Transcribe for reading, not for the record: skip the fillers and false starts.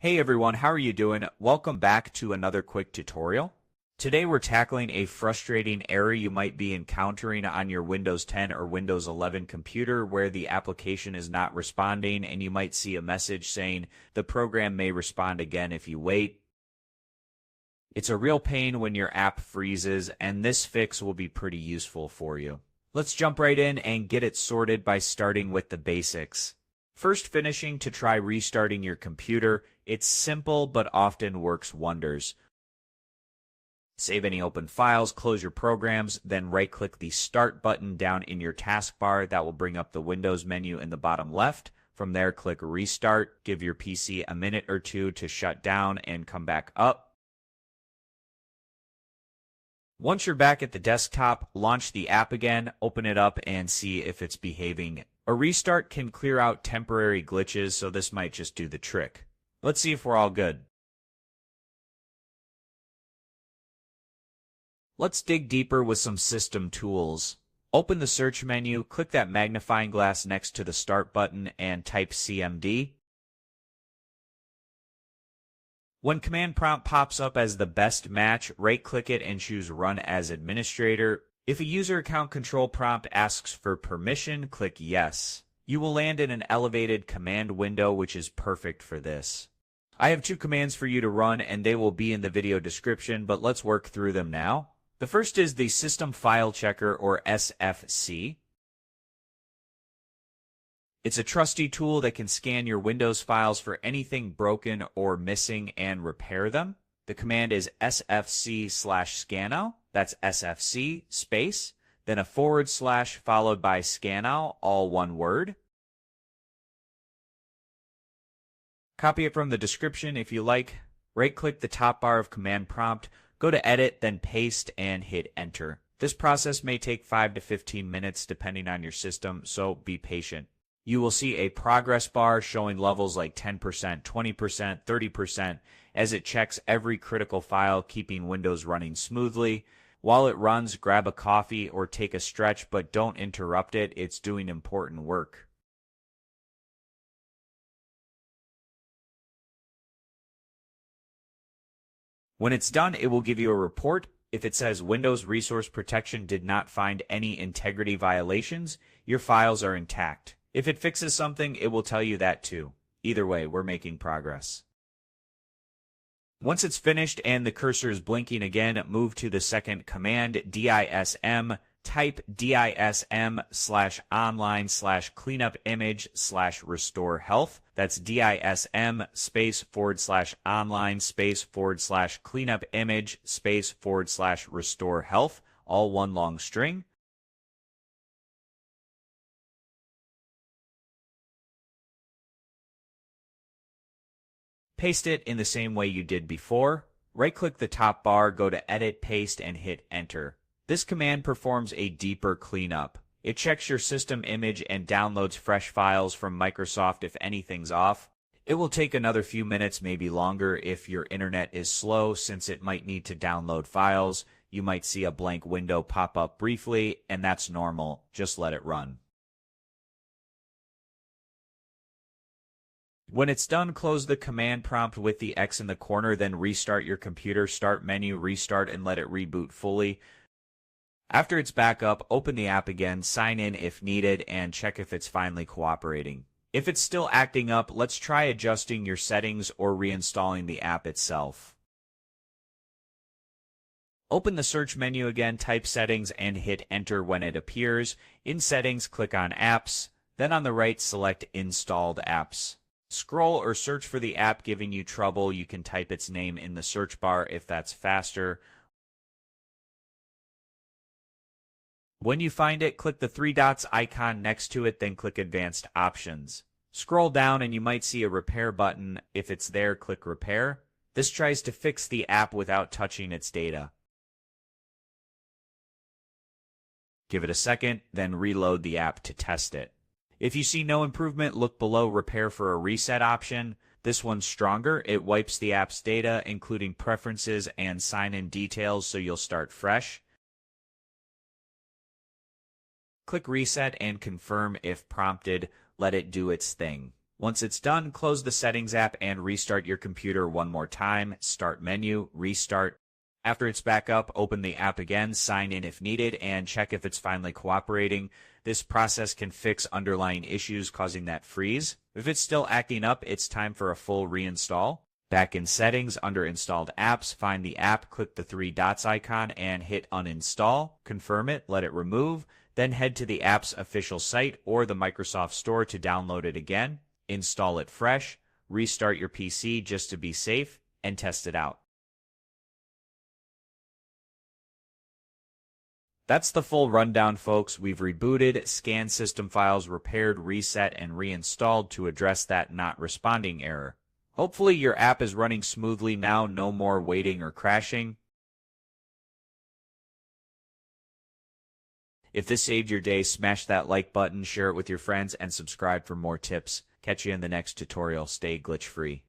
Hey everyone, how are you doing? Welcome back to another quick tutorial. Today we're tackling a frustrating error you might be encountering on your Windows 10 or Windows 11 computer where the application is not responding and you might see a message saying the program may respond again if you wait. It's a real pain when your app freezes, and this fix will be pretty useful for you. Let's jump right in and get it sorted by starting with the basics. First, finishing to try restarting your computer. It's simple but often works wonders. Save any open files, close your programs, then right-click the Start button down in your taskbar. That will bring up the Windows menu in the bottom left. From there, click Restart. Give your PC a minute or two to shut down and come back up. Once you're back at the desktop, launch the app again, open it up, and see if it's behaving. A restart can clear out temporary glitches, so this might just do the trick. Let's see if we're all good. Let's dig deeper with some system tools. Open the search menu, click that magnifying glass next to the Start button, and type CMD. When command prompt pops up as the best match, right-click it and choose Run as Administrator. If a user account control prompt asks for permission, click Yes. You will land in an elevated command window, which is perfect for this. I have two commands for you to run, and they will be in the video description, but let's work through them now. The first is the System File Checker, or SFC. It's a trusty tool that can scan your Windows files for anything broken or missing and repair them. The command is sfc/scannow. That's sfc space, then a / followed by scannow, all one word. Copy it from the description if you like. Right-click the top bar of command prompt, go to Edit, then Paste, and hit Enter. This process may take 5 to 15 minutes depending on your system, so be patient. You will see a progress bar showing levels like 10%, 20%, 30% as it checks every critical file, keeping Windows running smoothly. While it runs, grab a coffee or take a stretch, but don't interrupt it. It's doing important work. When it's done, it will give you a report. If it says Windows Resource Protection did not find any integrity violations, your files are intact. If it fixes something, it will tell you that too. Either way, we're making progress. Once it's finished and the cursor is blinking again, move to the second command, DISM. Type DISM/online/cleanupimage/RestoreHealth. That's DISM /online/cleanupimage/RestoreHealth, all one long string. Paste it in the same way you did before. Right-click the top bar, go to Edit, Paste, and hit Enter. This command performs a deeper cleanup. It checks your system image and downloads fresh files from Microsoft if anything's off. It will take another few minutes, maybe longer, if your internet is slow, since it might need to download files. You might see a blank window pop up briefly, and that's normal. Just let it run. When it's done, close the command prompt with the X in the corner, then restart your computer, Start menu, restart, and let it reboot fully. After it's back up, open the app again, sign in if needed, and check if it's finally cooperating. If it's still acting up, let's try adjusting your settings or reinstalling the app itself. Open the search menu again, type Settings, and hit Enter when it appears. In Settings, click on Apps, then on the right, select Installed Apps. Scroll or search for the app giving you trouble. You can type its name in the search bar if that's faster. When you find it, click the three dots icon next to it, then click Advanced Options. Scroll down and you might see a Repair button. If it's there, click Repair. This tries to fix the app without touching its data. Give it a second, then reload the app to test it. If you see no improvement, look below Repair for a reset option. This one's stronger. It wipes the app's data, including preferences and sign-in details, so you'll start fresh. Click Reset and confirm if prompted. Let it do its thing. Once it's done, close the Settings app and restart your computer one more time. Start menu, restart. After it's back up, open the app again, sign in if needed, and check if it's finally cooperating. This process can fix underlying issues causing that freeze. If it's still acting up, it's time for a full reinstall. Back in Settings, under Installed Apps, find the app, click the three dots icon, and hit Uninstall. Confirm it, let it remove. Then head to the app's official site or the Microsoft Store to download it again. Install it fresh, restart your PC just to be safe, and test it out. That's the full rundown, folks. We've rebooted, scanned system files, repaired, reset, and reinstalled to address that not responding error. Hopefully your app is running smoothly now, no more waiting or crashing. If this saved your day, smash that like button, share it with your friends, and subscribe for more tips. Catch you in the next tutorial. Stay glitch-free.